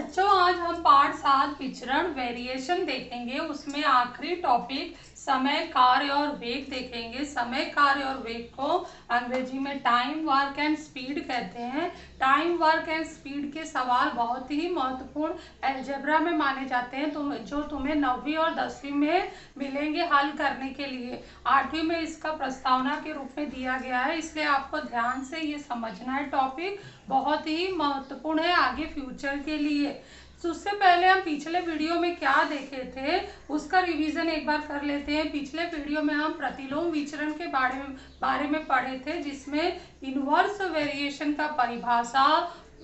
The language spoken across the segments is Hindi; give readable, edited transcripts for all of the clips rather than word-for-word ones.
बच्चों आज हम पाठ 7 विचरण वेरिएशन देखेंगे। उसमें आखिरी टॉपिक समय, कार्य और वेग देखेंगे। समय, कार्य और वेग को अंग्रेजी में टाइम, वर्क एंड स्पीड कहते हैं। टाइम, वर्क एंड स्पीड के सवाल बहुत ही महत्वपूर्ण अलजेब्रा में माने जाते हैं, जो तुम्हें 9वीं और 10वीं में मिलेंगे हल करने के लिए। 8वीं में इसका प्रस्तावना के रूप में दिया गया है, इसलिए आपको ध्यान से ये समझना है। टॉपिक बहुत ही महत्वपूर्ण है आगे फ्यूचर के लिए। तो उससे पहले हम पिछले वीडियो में क्या देखे थे उसका रिवीजन एक बार कर लेते हैं। पिछले वीडियो में हम प्रतिलोम विचरण के बारे में पढ़े थे, जिसमें इनवर्स वेरिएशन का परिभाषा,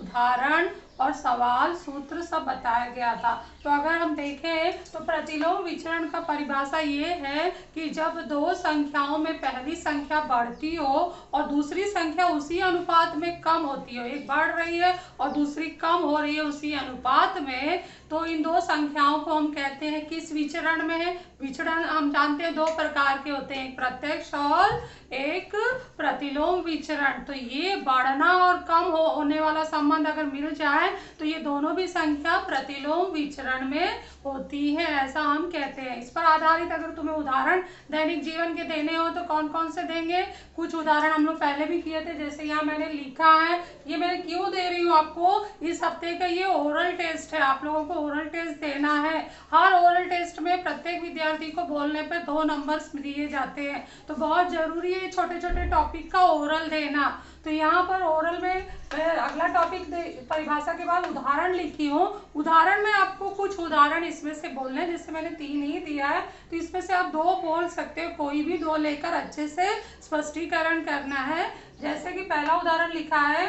उदाहरण और सवाल, सूत्र सब बताया गया था। तो अगर हम देखें तो प्रतिलोम विचरण का परिभाषा ये है कि जब दो संख्याओं में पहली संख्या बढ़ती हो और दूसरी संख्या उसी अनुपात में कम होती हो, एक बढ़ रही है और दूसरी कम हो रही है उसी अनुपात में, तो इन दो संख्याओं को हम कहते हैं किस विचरण में है। विचरण हम जानते हैं दो प्रकार के होते हैं, एक प्रत्यक्ष और एक प्रतिलोम विचरण। तो ये बढ़ना और कम होने वाला संबंध अगर मिल जाए तो ये दोनों भी संख्या प्रतिलोम विचरण में होती है, ऐसा हम कहते हैं। इस पर आधारित अगर तुम्हें उदाहरण दैनिक जीवन के देने हो तो कौन कौन से देंगे। कुछ उदाहरण हम लोग पहले भी किए थे, जैसे यहाँ मैंने लिखा है। ये मैं क्यों दे रही हूँ आपको, इस हफ्ते का ये ओरल टेस्ट है, आप लोगों को ओरल टेस्ट देना है। हर ओरल टेस्ट में प्रत्येक विद्यार्थी को बोलने पर 2 नंबर्स दिए जाते हैं, तो बहुत जरूरी है छोटे छोटे टॉपिक का ओरल देना। तो यहाँ पर ओरल में अगला टॉपिक परिभाषा के बाद उदाहरण लिखी हूँ। उदाहरण में आपको कुछ उदाहरण इसमें से बोलने, जैसे मैंने 3 ही दिया है तो इसमें से आप 2 बोल सकते हो, कोई भी 2 लेकर अच्छे से स्पष्टीकरण करना है। जैसे कि पहला उदाहरण लिखा है,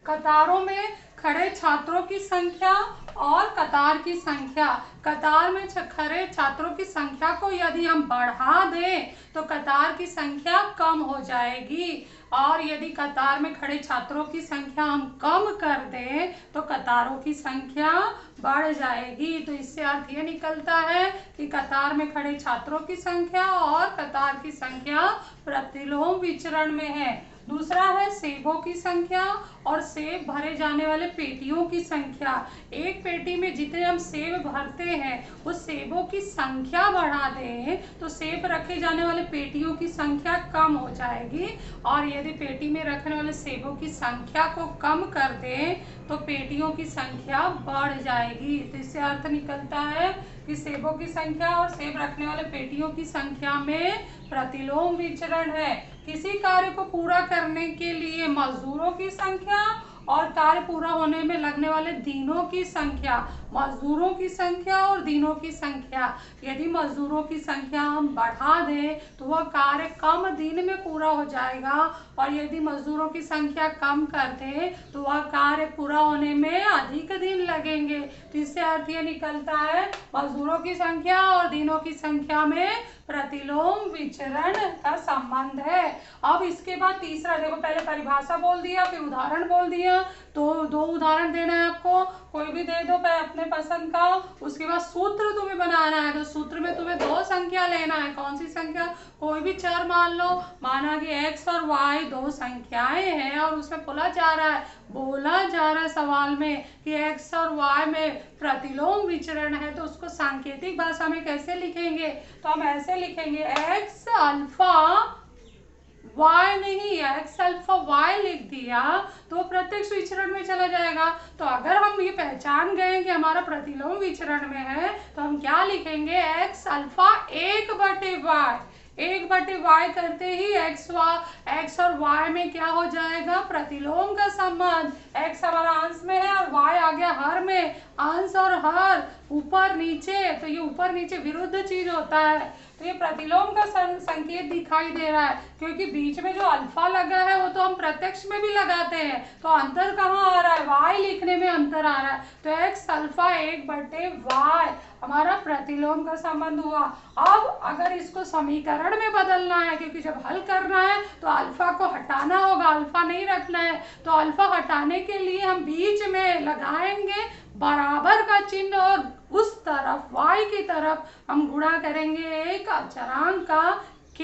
कतारों में खड़े छात्रों की संख्या और कतार की संख्या। कतार में खड़े छात्रों की संख्या को यदि हम बढ़ा दें तो कतार की संख्या कम हो जाएगी, और यदि कतार में खड़े छात्रों की संख्या हम कम कर दें तो कतारों की संख्या बढ़ जाएगी। तो इससे अर्थ ये निकलता है कि कतार में खड़े छात्रों की संख्या और कतार की संख्या प्रतिलोम विचरण में है। दूसरा है सेबों की संख्या और सेब भरे जाने वाले पेटियों की संख्या। एक पेटी में जितने हम सेब भरते हैं उस सेबों की संख्या बढ़ा दें तो सेब रखे जाने वाले पेटियों की संख्या कम हो जाएगी, और यदि पेटी में रखने वाले सेबों की संख्या को कम कर दें तो पेटियों की संख्या बढ़ जाएगी। तो इससे अर्थ निकलता है कि सेबों की संख्या और सेब रखने वाले पेटियों की संख्या में प्रतिलोम विचरण है। किसी कार्य को पूरा करने के लिए मजदूरों की संख्या और कार्य पूरा होने में लगने वाले दिनों की संख्या, मजदूरों की संख्या और दिनों की संख्या। यदि मजदूरों की संख्या हम बढ़ा दें तो वह कार्य कम दिन में पूरा हो जाएगा, और यदि मजदूरों की संख्या कम कर दें तो वह कार्य पूरा होने में अधिक दिन लगेंगे। तो इससे अर्थ ये निकलता है मजदूरों की संख्या और दिनों की संख्या में प्रतिलोम विचरण का संबंध है। अब इसके बाद तीसरा देखो, पहले परिभाषा बोल दिया, फिर उदाहरण बोल दिया, तो 2 उदाहरण देना है आपको, कोई भी दे दो अपने पसंद का। उसके बाद सूत्र तुम्हें बनाना है, तो सूत्र में तुम्हें 2 संख्या लेना है। कौन सी संख्या, कोई भी चर मान लो, माना कि x और y 2 संख्याएं हैं और उसमें बोला जा रहा है सवाल में कि x और y में प्रतिलोम विचरण है, तो उसको सांकेतिक भाषा में कैसे लिखेंगे। तो हम ऐसे लिखेंगे, x अल्फा y नहीं, x अल्फा y लिख दिया तो प्रत्यक्ष विचरण में चला जाएगा। तो अगर हम ये पहचान गए कि हमारा प्रतिलोम विचरण में है तो हम क्या लिखेंगे, x अल्फा 1/y। 1/y करते ही x और y में क्या हो जाएगा, प्रतिलोम का संबंध। x हमारा अंश में है और y आ गया हर में। अंश और हर ऊपर नीचे, तो ये ऊपर नीचे विरुद्ध चीज होता है, तो ये प्रतिलोम का संकेत दिखाई दे रहा है, क्योंकि बीच में जो अल्फा लगा है वो तो हम प्रत्यक्ष में भी लगाते हैं, तो अंतर कहाँ आ रहा है, y लिखने में अंतर आ रहा है। तो x अल्फा 1/y हमारा प्रतिलोम का संबंध हुआ। अब अगर इसको समीकरण में बदलना है, क्योंकि जब हल करना है तो अल्फा को हटाना होगा, अल्फा नहीं रखना है, तो अल्फा हटाने के लिए हम बीच में लगाएंगे बराबर का चिन्ह और उस तरफ y की तरफ हम गुणा करेंगे एक अचरांक का k।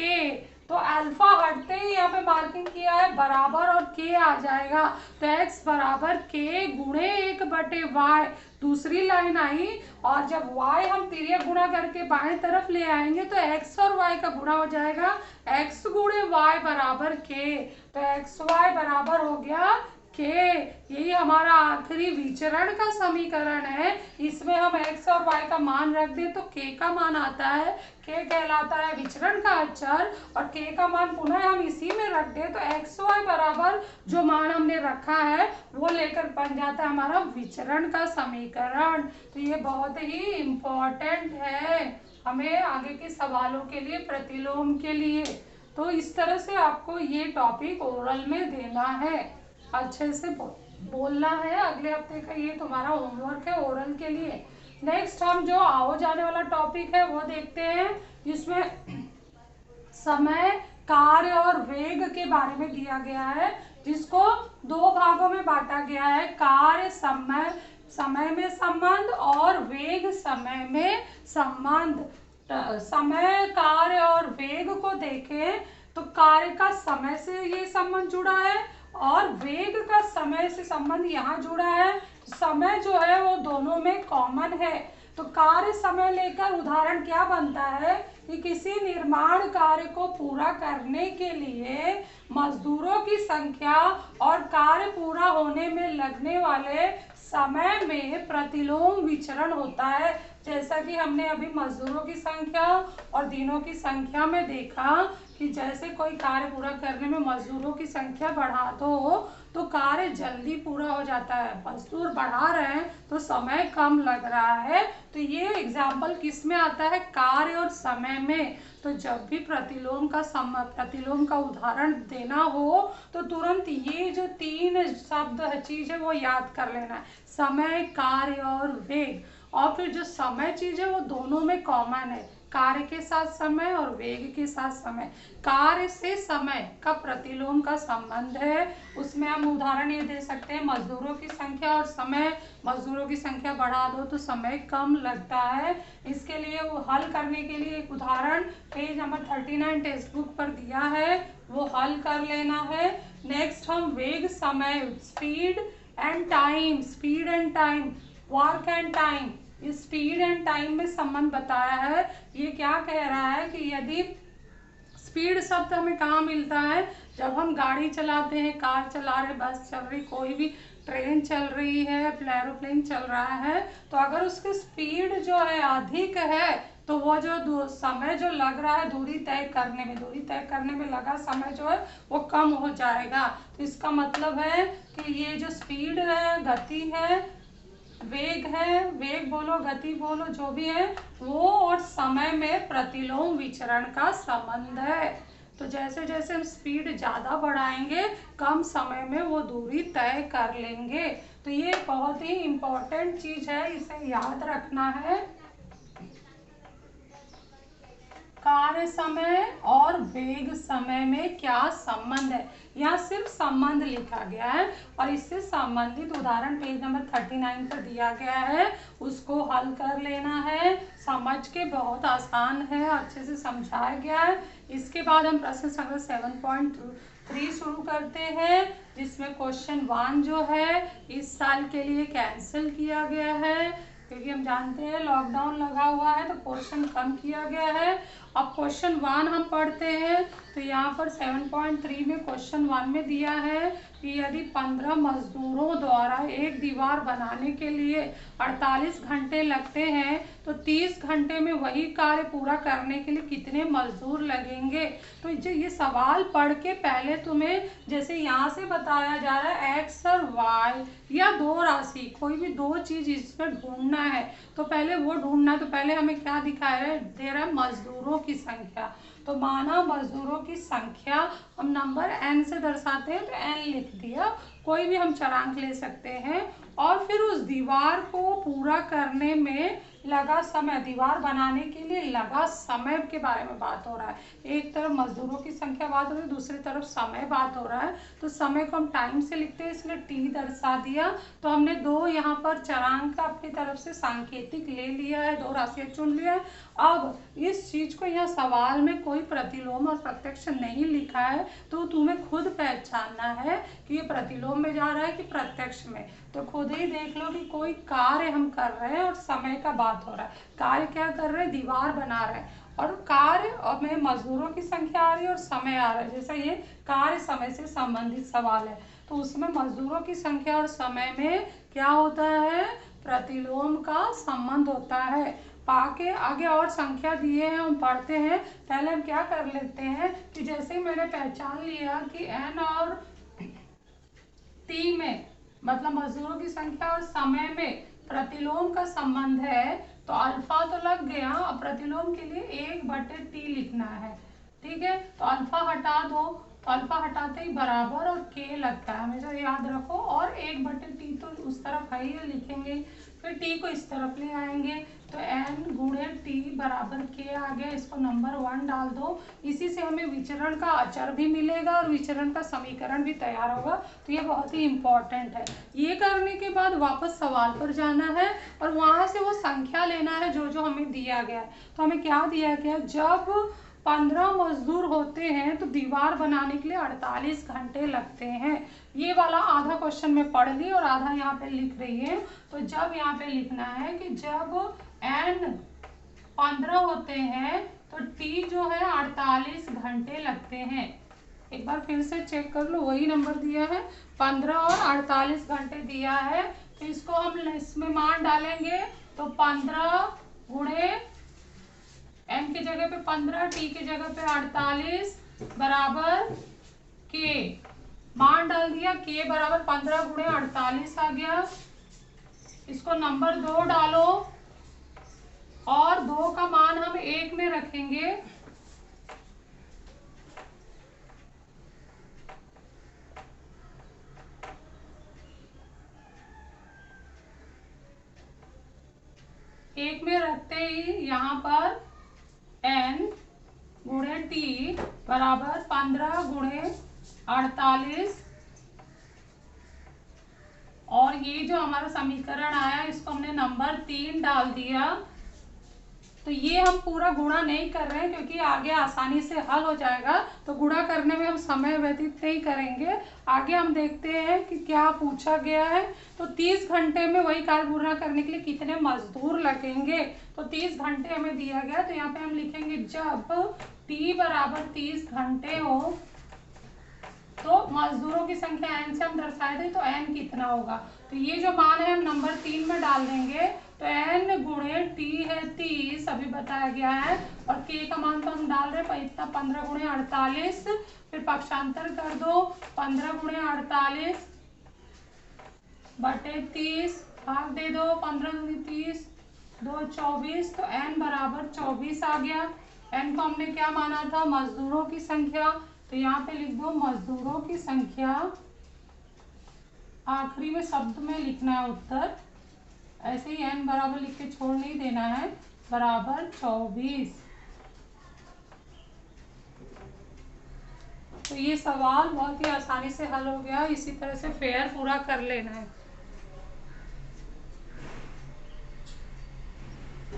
तो अल्फा हटते ही यहाँ पे मार्किंग किया है बराबर और के आ जाएगा, तो x बराबर के गुणे 1/y दूसरी लाइन आई। और जब y हम तिर्यक गुणा करके बाएं तरफ ले आएंगे तो x और y का गुणा हो जाएगा, x गुणे y बराबर के, तो xy बराबर हो गया के। यही हमारा आखिरी विचरण का समीकरण है। इसमें हम x और y का मान रख दें तो k का मान आता है, k कहलाता है विचरण का अचर, और k का मान पुनः हम इसी में रख दें तो xy बराबर जो मान हमने रखा है वो लेकर बन जाता है हमारा विचरण का समीकरण। तो ये बहुत ही इम्पोर्टेंट है हमें आगे के सवालों के लिए, प्रतिलोम के लिए। तो इस तरह से आपको ये टॉपिक ओरल में देना है, अच्छे से बोलना है। अगले हफ्ते का ये तुम्हारा होमवर्क है ओरल के लिए। नेक्स्ट हम जो आओ जाने वाला टॉपिक है वो देखते हैं, जिसमें समय, कार्य और वेग के बारे में दिया गया है, जिसको दो भागों में बांटा गया है। कार्य समय में संबंध और वेग समय में संबंध। समय, कार्य और वेग को देखें तो कार्य का समय से ये संबंध जुड़ा है और वेग का समय से संबंध यहाँ जुड़ा है। समय जो है वो दोनों में कॉमन है। तो कार्य समय लेकर उदाहरण क्या बनता है कि किसी निर्माण कार्य को पूरा करने के लिए मजदूरों की संख्या और कार्य पूरा होने में लगने वाले समय में प्रतिलोम विचरण होता है। जैसा कि हमने अभी मजदूरों की संख्या और दिनों की संख्या में देखा कि जैसे कोई कार्य पूरा करने में मजदूरों की संख्या बढ़ा दो तो कार्य जल्दी पूरा हो जाता है, मजदूर बढ़ा रहे हैं तो समय कम लग रहा है। तो ये एग्जाम्पल किस में आता है, कार्य और समय में। तो जब भी प्रतिलोम का उदाहरण देना हो तो तुरंत ये जो तीन शब्द चीज है वो याद कर लेना है, समय, कार्य और वेग। और फिर जो समय चीज है वो दोनों में कॉमन है, कार्य के साथ समय और वेग के साथ समय। कार्य से समय का प्रतिलोम का संबंध है, उसमें हम उदाहरण ये दे सकते हैं मजदूरों की संख्या और समय। मजदूरों की संख्या बढ़ा दो तो समय कम लगता है। इसके लिए वो हल करने के लिए एक उदाहरण पेज नंबर 39 टेक्स्ट बुक पर दिया है, वो हल कर लेना है। नेक्स्ट हम वेग समय, speed and time, work and time, speed and time में संबंध बताया है। ये क्या कह रहा है कि यदि स्पीड शब्द हमें कहाँ मिलता है, जब हम गाड़ी चलाते हैं, कार चला रहे, बस चल रही, कोई भी ट्रेन चल रही है, एरोप्लेन चल रहा है, तो अगर उसकी स्पीड जो है अधिक है तो वो जो समय जो लग रहा है दूरी तय करने में लगा समय जो है वो कम हो जाएगा। तो इसका मतलब है कि ये जो स्पीड है, गति है, वेग है, वेग बोलो गति बोलो जो भी है, वो और समय में प्रतिलोम विचरण का संबंध है। तो जैसे जैसे हम स्पीड ज़्यादा बढ़ाएंगे कम समय में वो दूरी तय कर लेंगे। तो ये बहुत ही इम्पोर्टेंट चीज़ है, इसे याद रखना है। कार्य समय और वेग समय में क्या संबंध है, यहाँ सिर्फ संबंध लिखा गया है और इससे संबंधित उदाहरण पेज नंबर 39 पर दिया गया है, उसको हल कर लेना है। समझ के बहुत आसान है, अच्छे से समझाया गया है। इसके बाद हम प्रश्न संख्या 7.3 शुरू करते हैं, जिसमें क्वेश्चन 1 जो है इस साल के लिए कैंसिल किया गया है, क्योंकि हम जानते हैं लॉकडाउन लगा हुआ है तो पोर्शन कम किया गया है। अब क्वेश्चन 1 हम पढ़ते हैं, तो यहाँ पर 7.3 में क्वेश्चन 1 में दिया है कि यदि 15 मजदूरों द्वारा एक दीवार बनाने के लिए 48 घंटे लगते हैं तो 30 घंटे में वही कार्य पूरा करने के लिए कितने मजदूर लगेंगे। तो ये सवाल पढ़ के पहले तुम्हें जैसे यहाँ से बताया जा रहा है एक्स और वाई या दो राशि, कोई भी दो चीज इसमें ढूंढना है, तो पहले वो ढूंढना है। तो पहले हमें क्या दिखाया दे रहा है, मजदूरों की संख्या। तो माना मजदूरों की संख्या हम नंबर n से दर्शाते हैं तो n लिख दिया, कोई भी हम चरांक ले सकते हैं। और फिर उस दीवार को पूरा करने में लगा समय, दीवार बनाने के लिए लगा समय के बारे में बात हो रहा है। एक तरफ मजदूरों की संख्या बात हो रही है, दूसरी तरफ समय बात हो रहा है। तो समय को हम टाइम से लिखते हैं, इसलिए टी दर्शा दिया। तो हमने दो यहाँ पर चरांक अपनी तरफ से सांकेतिक ले लिया है, दो राशियां चुन लिया है। अब इस चीज को यहाँ सवाल में कोई प्रतिलोम और प्रत्यक्ष नहीं लिखा है, तो तुम्हें खुद पहचानना है कि ये प्रतिलोम में जा रहा है कि प्रत्यक्ष में। तो खुद ही देख लो कि कोई कार्य हम कर रहे हैं और समय का बात हो रहा है। कार्य क्या कर रहे हैं, दीवार बना रहे हैं, और कार्य और में मजदूरों की संख्या आ रही है और समय आ रहा है। जैसे ये कार्य समय से संबंधित सवाल है, तो उसमें मजदूरों की संख्या और समय में क्या होता है, प्रतिलोम का संबंध होता है। पाके आगे और संख्या दिए हैं, हम पढ़ते हैं। पहले हम क्या कर लेते हैं कि जैसे मैंने पहचान लिया कि एन और टी में मतलब मजदूरों की संख्या और समय में प्रतिलोम का संबंध है, तो अल्फा तो लग गया। अब प्रतिलोम के लिए 1/t लिखना है, ठीक है। तो अल्फा हटा दो, तो अल्फा हटाते ही बराबर और के लगता है, हमेशा याद रखो। और 1/t तो उस तरफ है ही लिखेंगे, फिर टी को इस तरफ ले आएंगे, तो n गुणे टी बराबर के आ गया। इसको नंबर 1 डाल दो। इसी से हमें विचरण का अचर भी मिलेगा और विचरण का समीकरण भी तैयार होगा। तो ये बहुत ही इंपॉर्टेंट है। ये करने के बाद वापस सवाल पर जाना है और वहां से वो संख्या लेना है जो जो हमें दिया गया है। तो हमें क्या दिया गया, जब 15 मजदूर होते हैं तो दीवार बनाने के लिए 48 घंटे लगते हैं। ये वाला आधा क्वेश्चन में पढ़ ली और आधा यहाँ पे लिख रही है। तो जब यहाँ पे लिखना है कि जब n 15 होते हैं तो t जो है 48 घंटे लगते हैं। एक बार फिर से चेक कर लो, वही नंबर दिया है, 15 और 48 घंटे दिया है। तो इसको हम इसमें मान डालेंगे, तो 15 गुणे n की जगह पे 15, t की जगह पे 48 बराबर k। मान डाल दिया, k बराबर 15 गुणे 48 आ गया। इसको नंबर 2 डालो और 2 का मान हम 1 में रखेंगे। एक में रखते ही यहाँ पर n गुणे t बराबर 15 गुणे 48, और ये जो हमारा समीकरण आया इसको हमने नंबर 3 डाल दिया। तो ये हम पूरा गुणा नहीं कर रहे हैं क्योंकि आगे आसानी से हल हो जाएगा, तो गुणा करने में हम समय व्यतीत नहीं करेंगे। आगे हम देखते हैं कि क्या पूछा गया है। तो 30 घंटे में वही कार्य पूरा करने के लिए कितने मजदूर लगेंगे, तो 30 घंटे हमें दिया गया। तो यहाँ पे हम लिखेंगे जब t बराबर 30 घंटे हो तो मजदूरों की संख्या n से हम दर्शाए थे, तो n कितना होगा। तो ये जो मान है हम नंबर 3 में डाल देंगे। तो n गुणे t है 30, अभी बताया गया है, और k का मान तो हम डाल रहे हैं इतना 15 गुणे 48। फिर पक्षांतर कर दो, 15 गुणे 48 बटे 30 भाग दे दो, 15 दूनी 30, 2 24, तो n बराबर 24 आ गया। n को हमने क्या माना था, मजदूरों की संख्या। तो यहाँ पे लिख दो मजदूरों की संख्या, आखिरी में शब्द में लिखना है उत्तर, ऐसे ही n बराबर लिख के छोड़ नहीं देना है, बराबर 24। तो ये सवाल बहुत ही आसानी से हल हो गया। इसी तरह से फेयर पूरा कर लेना है।